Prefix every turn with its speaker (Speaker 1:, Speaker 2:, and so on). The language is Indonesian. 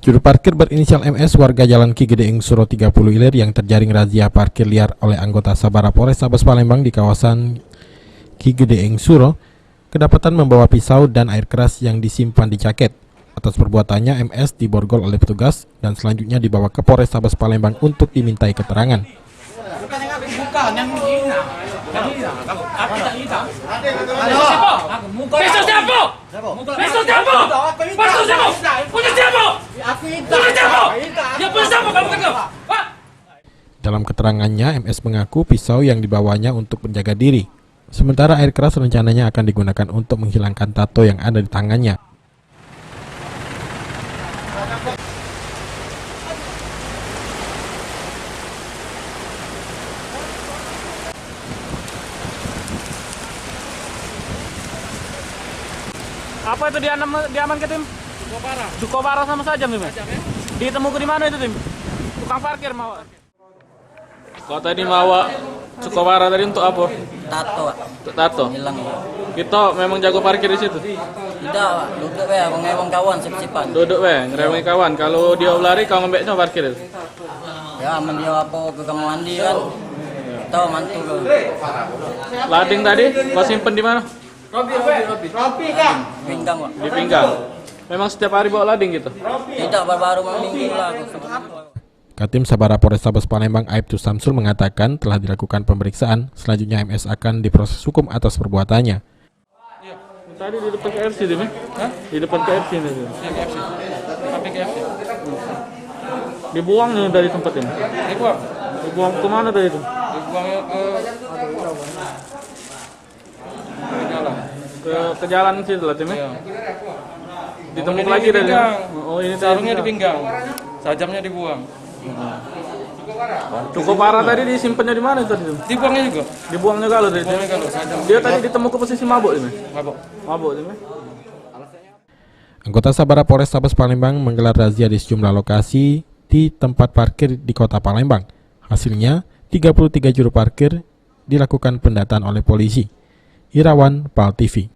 Speaker 1: Juru parkir berinisial MS warga Jalan Ki Gedeeng Suro 30 Ilir yang terjaring razia parkir liar oleh anggota Sabara Polrestabes Palembang di kawasan Ki Gedeeng Suro kedapatan membawa pisau dan air keras yang disimpan di jaket. Atas perbuatannya MS diborgol oleh petugas dan selanjutnya dibawa ke Polrestabes Palembang untuk dimintai keterangan. Dalam keterangannya, MS mengaku pisau yang dibawanya untuk menjaga diri. Sementara air keras rencananya akan digunakan untuk menghilangkan tato yang ada di tangannya.
Speaker 2: Apa itu diamankan tim? Cukup parah sama saja tim. Ditemukan di mana itu tim? Tukang parkir mau. Kau tadi mawa cukup parah tadi untuk apa?
Speaker 3: Tato, Pak.
Speaker 2: Untuk tato.
Speaker 3: Hilang.
Speaker 2: Kita memang jago parkir di situ.
Speaker 3: Tidak, Pak. Duduk ya, ngewong kawan sip-sipan.
Speaker 2: Duduk ngerewangi kawan. Kalau dia lari kau ngembeknya parkir itu.
Speaker 3: Ya, menjawab apa ke kamar mandi kan. Tahu mantu ke.
Speaker 2: Lading tadi kau simpen di mana?
Speaker 3: Robi kan? Pinggang, Pak.
Speaker 2: Di pinggang. Memang setiap hari bawa lading gitu.
Speaker 3: Tidak, baru minggu lah.
Speaker 1: Katim Sabara Polrestabes Palembang Aibtu Samsul mengatakan telah dilakukan pemeriksaan, selanjutnya MS akan diproses hukum atas perbuatannya.
Speaker 2: Tadi di depan KFC tim ya? Di depan KFC ini. KFC. Sampai KFC. Dibuang nih dari tempat ini. Dibuang. Dibuang ke mana tadi itu? Dibuangnya ke jalan situ lah tim ya. Ditemukan lagi dari. Oh ini
Speaker 4: sarungnya di pinggang. Sajamnya dibuang.
Speaker 2: Cukup parah tadi disimpannya di mana tadi?
Speaker 4: Dibuangnya juga.
Speaker 2: Dibuangnya kalau tadi. Dia tadi ditemukan posisi mabuk ini. Mabuk ini.
Speaker 1: Anggota Sabara Polrestabes Palembang menggelar razia di sejumlah lokasi di tempat parkir di Kota Palembang. Hasilnya 33 juru parkir dilakukan pendataan oleh polisi. Irawan, PAL TV.